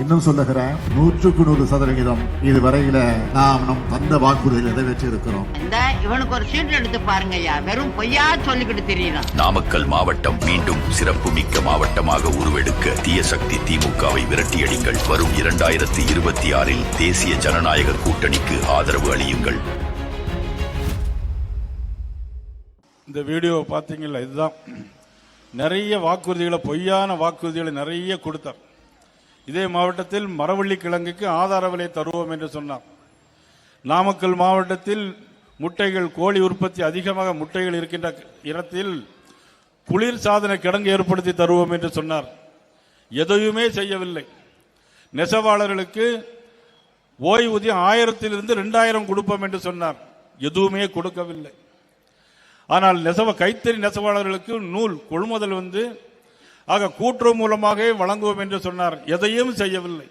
இன்னும் சொல்லுகிறேன், 100% இதுவரையில நாம் நம் தந்த வாக்குறுதியில் நிறைவேற்றி இருக்கிறோம். இவனுக்கு ஒரு சீட் எடுத்து பாருங்கய்யா, வெறும் பொய்யா சொல்லிக்கிட்டு தெரியலாம். நாமக்கல் மாவட்டம் மீண்டும் சிறப்பு மிக்க மாவட்டமாக உருவெடுக்க தீய சக்தி திமுகவை விரட்டியடிங்கள். வரும் 2026 தேசிய ஜனநாயக கூட்டணிக்கு ஆதரவு அளியுங்கள். இந்த வீடியோ பார்த்தீங்களா, இதுதான் நிறைய வாக்குறுதிகளை, பொய்யான வாக்குறுதிகளை நிறைய கொடுத்தார். இதே மாவட்டத்தில் மரவள்ளி கிழங்குக்கு ஆதார விலை தருவோம் என்று சொன்னார். நாமக்கல் மாவட்டத்தில் முட்டைகள், கோழி உற்பத்தி அதிகமாக முட்டைகள் இருக்கின்ற இடத்தில் குளிர் சாதன கிடங்கு ஏற்படுத்தி தருவோம் என்று சொன்னார். எதையுமே செய்யவில்லை. நெசவாளர்களுக்கு ஓய்வூதியம் 1000 to 2000 கொடுப்போம் என்று சொன்னார். எதுவுமே கொடுக்கவில்லை. ஆனால் கைத்தறி நெசவாளர்களுக்கு நூல் கொள்முதல் ஆக கூட்டுறவு மூலமாக வழங்குவோம் என்று சொன்னார். எதையும் செய்யவில்லை.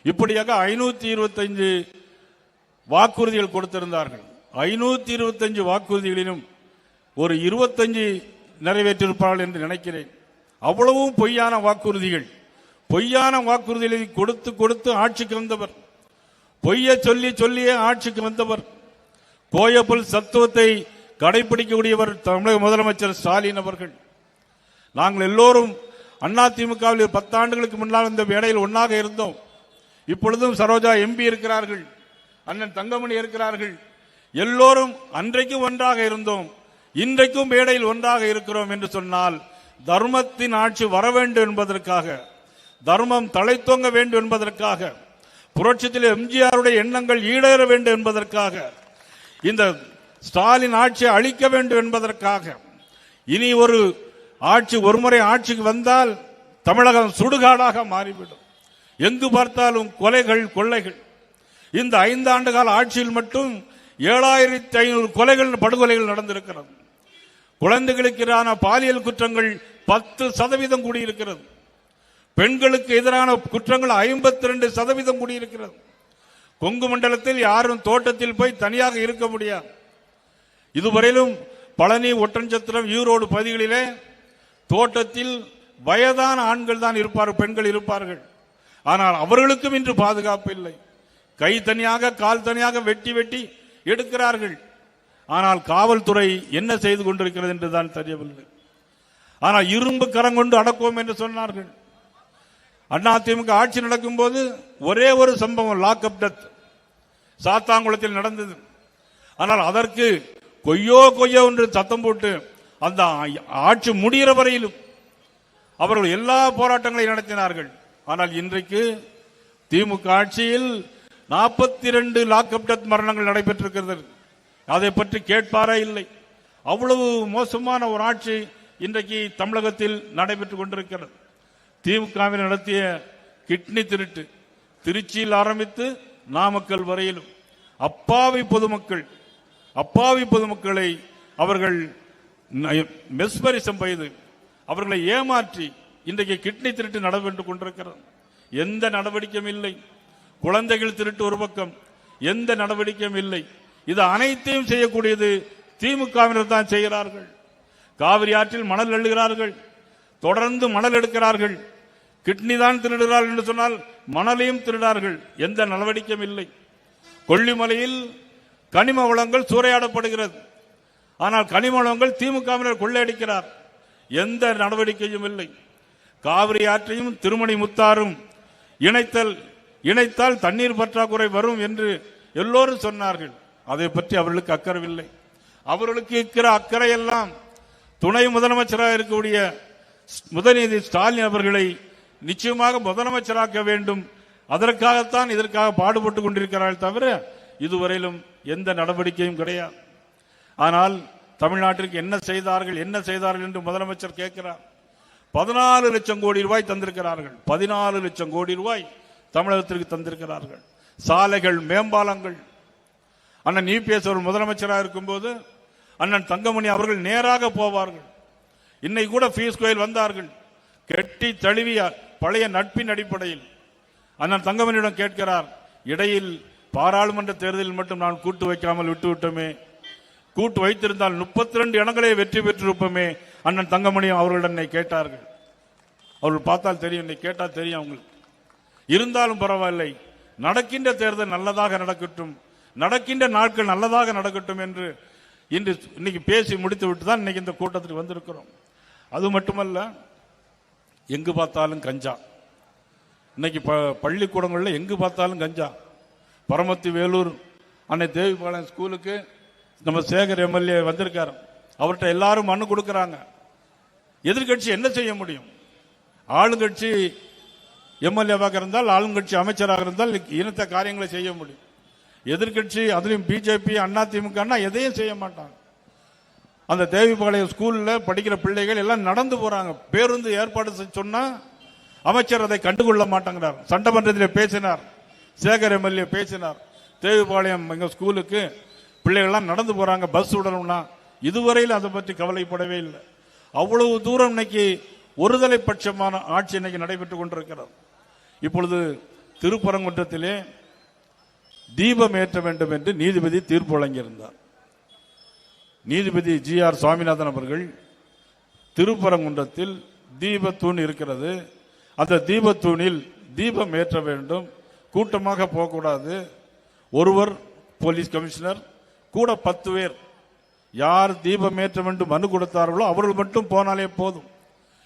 இப்படியாக 525 வாக்குறுதிகள் கொடுத்திருந்தார்கள். 525 வாக்குறுதிகளிலும் ஒரு 25 நிறைவேற்றிருப்பார்கள் என்று நினைக்கிறேன். அவ்வளவும் பொய்யான வாக்குறுதிகள். பொய்யான வாக்குறுதிகளை கொடுத்து கொடுத்து ஆட்சிக்கு வந்தவர், பொய்ய சொல்லி சொல்லியே ஆட்சிக்கு வந்தவர், கோயப்பல் சத்துவத்தை கடைபிடிக்கக்கூடியவர் தமிழக முதலமைச்சர் ஸ்டாலின் அவர்கள். நாங்கள் எல்லோரும் அதிமுகவில் 10 ஆண்டுகளுக்கு முன்னால் இந்த மேடையில் ஒன்றாக இருந்தோம். இப்பொழுதும் சரோஜா எம்பி இருக்கிறார்கள், அண்ணன் தங்கமணி இருக்கிறார்கள். எல்லோரும் அன்றைக்கும் ஒன்றாக இருந்தோம், இன்றைக்கும் மேடையில் ஒன்றாக இருக்கிறோம் என்று சொன்னால் தர்மத்தின் ஆட்சி வர வேண்டும் என்பதற்காக, தர்மம் தலைத்தோங்க வேண்டும் என்பதற்காக, புரட்சித்தில் எம்ஜிஆருடைய எண்ணங்கள் ஈடேற வேண்டும் என்பதற்காக, இந்த ஸ்டாலின் ஆட்சியை அழிக்க வேண்டும் என்பதற்காக. இனி ஒரு ஆட்சி, ஒருமுறை ஆட்சிக்கு வந்தால் தமிழகம் சுடுகாடாக மாறிவிடும். எங்கு பார்த்தாலும் கொலைகள், கொள்ளைகள். இந்த 5 ஆண்டு கால ஆட்சியில் மட்டும் 7500 கொலைகள், படுகொலைகள் நடந்திருக்கிறது. குழந்தைகளுக்கு எதிரான பாலியல் குற்றங்கள் 10% கூடியிருக்கிறது. பெண்களுக்கு எதிரான குற்றங்கள் 52% கூடியிருக்கிறது. கொங்கு மண்டலத்தில் யாரும் தோட்டத்தில் போய் தனியாக இருக்க முடியாது. இதுவரையிலும் பழனி, ஒட்டன்சத்திரம், ஈரோடு பகுதிகளிலே தோட்டத்தில் வயதான ஆண்கள் தான் இருப்பார்கள், பெண்கள் இருப்பார்கள். ஆனால் அவர்களுக்கும் இன்று பாதுகாப்பு இல்லை. கை தனியாக, கால் தனியாக வெட்டி வெட்டி எடுக்கிறார்கள். ஆனால் காவல்துறை என்ன செய்து கொண்டிருக்கிறது என்றுதான் தெரியவில்லை. ஆனால் இரும்பு கரம் கொண்டு அடக்குவோம் என்று சொன்னார்கள். அதிமுக ஆட்சி நடக்கும் போது ஒரே ஒரு சம்பவம், லாக்அப் டெத் சாத்தாங்குளத்தில் நடந்தது. ஆனால் அதற்கு கொய்யோ கொய்யோ என்று சத்தம் போட்டு அந்த ஆட்சி முடிகிற வரையிலும் அவர்கள் எல்லா போராட்டங்களையும் நடத்தினார்கள். ஆனால் இன்றைக்கு திமுக ஆட்சியில் 42 லாக்அப் டெத் மரணங்கள் நடைபெற்றிருக்கிறது. அதை பற்றி கேட்பாரே இல்லை. அவ்வளவு மோசமான ஒரு ஆட்சி இன்றைக்கு தமிழகத்தில் நடைபெற்றுக் கொண்டிருக்கிறது. திமுகவில் நடத்திய கிட்னி திருட்டு, திருச்சியில் ஆரம்பித்து நாமக்கல் வரையிலும் அப்பாவி பொதுமக்களை அவர்கள் மெஸ்மரிசம் செய்து அவர்களை ஏமாற்றி இன்றைக்கு கிட்னி திருட்டு நடைபெற்றுக் கொண்டிருக்கிறது. எந்த நடவடிக்கையும் இல்லை. குழந்தைகள் திருட்டு ஒரு பக்கம், எந்த நடவடிக்கையும் இல்லை. இது அனைத்தையும் செய்யக்கூடியது திமுகவினர் தான் செய்கிறார்கள். காவிரி ஆற்றில் மணல் அள்ளுகிறார்கள், தொடர்ந்து மணல் எடுக்கிறார்கள். கிட்னி தான் திருடுகிறார்கள் என்று சொன்னால் மணலையும் திருடார்கள். எந்த நடவடிக்கையும் இல்லை. கொல்லிமலையில் கனிம வளங்கள் சூறையாடப்படுகிறது. ஆனால் கனிம வளங்கள் திமுகவினர் கொள்ளையடிக்கிறார். எந்த நடவடிக்கையும் இல்லை. காவிரி ஆற்றையும் திருமணி முத்தாரும் இணைத்தால் தண்ணீர் பற்றாக்குறை வரும் என்று எல்லோரும் சொன்னார்கள். அதை பற்றி அவர்களுக்கு அக்கறையில்லை. அவர்களுக்கு இருக்கிற அக்கறையெல்லாம் துணை முதலமைச்சராக இருக்கக்கூடிய உதயநிதி ஸ்டாலின் அவர்களை நிச்சயமாக முதலமைச்சராக்க வேண்டும், அதற்காகத்தான் இதற்காக பாடுபட்டுக் கொண்டிருக்கிறார்கள் தவிர இதுவரையிலும் எந்த நடவடிக்கையும் கிடையாது. ஆனால் தமிழ்நாட்டிற்கு என்ன செய்தார்கள் என்று முதலமைச்சர் கேட்கிறார். 14 லட்சம் கோடி ரூபாய் தந்திருக்கிறார்கள். 14 லட்சம் கோடி ரூபாய் தமிழகத்திற்கு தந்திருக்கிறார்கள். சாலைகள், மேம்பாலங்கள். அண்ணன் இபிஎஸ் அவர் முதலமைச்சராக இருக்கும்போது அண்ணன் தங்கமணி அவர்கள் நேராக போவார்கள். இன்னைக்கு கூட பீஸ் கோயில் வந்தார்கள். கெட்டி தழுவிய பழைய நட்பின் அடிப்படையில் அண்ணன் தங்கமணியிடம் கேட்கிறார், இடையில் பாராளுமன்ற தேர்தலில் மட்டும் நான் கூட்டு வைக்காமல் விட்டுவிட்டோமே, கூட்டு வைத்திருந்தால் 32 இடங்களே வெற்றி பெற்றிருப்போமே. அண்ணன் தங்கமணி அவர்களிடம் கேட்டார்கள். அவர்கள் பார்த்தால் தெரியும், கேட்டால் தெரியும் அவங்களுக்கு. இருந்தாலும் பரவாயில்லை, நடக்கின்ற தேர்தல் நல்லதாக நடக்கட்டும், நடக்கின்ற நாட்கள் நல்லதாக நடக்கட்டும் என்று இன்னைக்கு பேசி முடித்து விட்டு தான் இன்னைக்கு இந்த கூட்டத்துக்கு வந்திருக்கிறோம். அது மட்டுமல்ல, எங்கு பார்த்தாலும் கஞ்சா. இன்னைக்கு பள்ளிக்கூடங்களில் எங்கு பார்த்தாலும் கஞ்சா. பரமத்தி வேலூர் அன்னை தேவிபாளையம் ஸ்கூலுக்கு நம்ம சேகர் எம்எல்ஏ வந்திருக்காரு. அவர்கிட்ட எல்லாரும் மனு கொடுக்கறாங்க. எதிர்கட்சி என்ன செய்ய முடியும்? ஆளுங்கட்சி எம்எல்ஏவாக இருந்தால், ஆளுங்கட்சி அமைச்சராக இருந்தால் இனத்த காரியங்களை செய்ய முடியும். எதிர்கட்சி, அதுலயும் பிஜேபி, அதிமுக எதையும் செய்ய மாட்டாங்க. அந்த தேவிபாளையம் ஸ்கூல்ல படிக்கிற பிள்ளைகள் எல்லாம் நடந்து போறாங்க. பேருந்து ஏற்பாடு சொன்னா அமைச்சர் அதை கண்டுகொள்ள மாட்டேங்கிறார். சட்டமன்றத்தில் பேசினார், சேகர் எம்எல்ஏ பேசினார். தேவிபாளையம் எங்க ஸ்கூலுக்கு பிள்ளைகள்லாம் நடந்து போறாங்க, பஸ் விடணும்னா இதுவரையில் அதை பற்றி கவலைப்படவே இல்லை. அவ்வளவு தூரம் இன்னைக்கு ஒருதலை பட்சமான ஆட்சி இன்னைக்கு நடைபெற்றுக் கொண்டிருக்கிறது. இப்பொழுது திருப்பரங்குன்றத்திலே தீபம் ஏற்ற வேண்டும் என்று நீதிபதி தீர்ப்பு வழங்கியிருந்தார். நீதிபதி ஜி.ஆர். சுவாமிநாதன் அவர்கள் திருப்பரங்குன்றத்தில் தீபத்தூண் இருக்கிறது, அந்த தீபத்தூணில் தீபம் ஏற்ற வேண்டும், கூட்டமாக போகக்கூடாது, ஒருவர் போலீஸ் கமிஷனர் கூட 10 பேர் யார் தீபம் ஏற்ற வேண்டும் மனு கொடுத்தார்களோ அவர்கள் மட்டும் போனாலே போதும்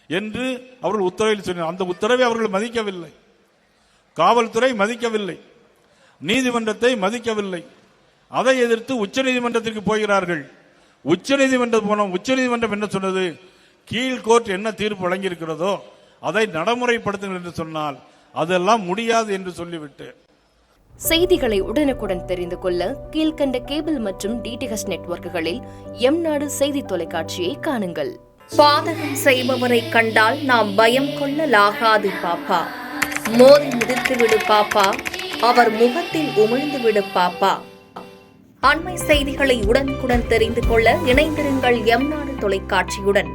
என்று அவர்கள் உத்தரவில் சொன்னார். அந்த உத்தரவை அவர்கள் மதிக்கவில்லை, காவல்துறை மதிக்கவில்லை, நீதிமன்றத்தை மதிக்கவில்லை. அதை எதிர்த்து உச்சநீதிமன்றத்திற்கு போகிறார்கள். உச்சநீதிமன்றம் என்ன சொன்னது? கீழ் கோர்ட் என்ன தீர்ப்பு வழங்கியிருக்கிறதோ அதை நடைமுறைப்படுத்துங்கள் என்று சொன்னால் அதெல்லாம் முடியாது என்று சொல்லிவிட்டு. செய்திகளை உடனுக்குடன் தெரிந்து கொள்ள கீழ்கண்ட கேபிள் மற்றும் டிடிஎச் நெட்வொர்க்குகளில் எம்நாடு செய்தி தொலைக்காட்சியை காணுங்கள். பாதகம் செய்பவரை கண்டால் நாம் பயம் கொள்ளலாகாது பாப்பா. மோதி மிதித்துவிடு பாப்பா, அவர் முகத்தில் உமிழ்ந்துவிடு பாப்பா. அண்மை செய்திகளை உடனுக்குடன் தெரிந்து கொள்ள இணைந்திருங்கள் எம்நாடு தொலைக்காட்சியுடன்.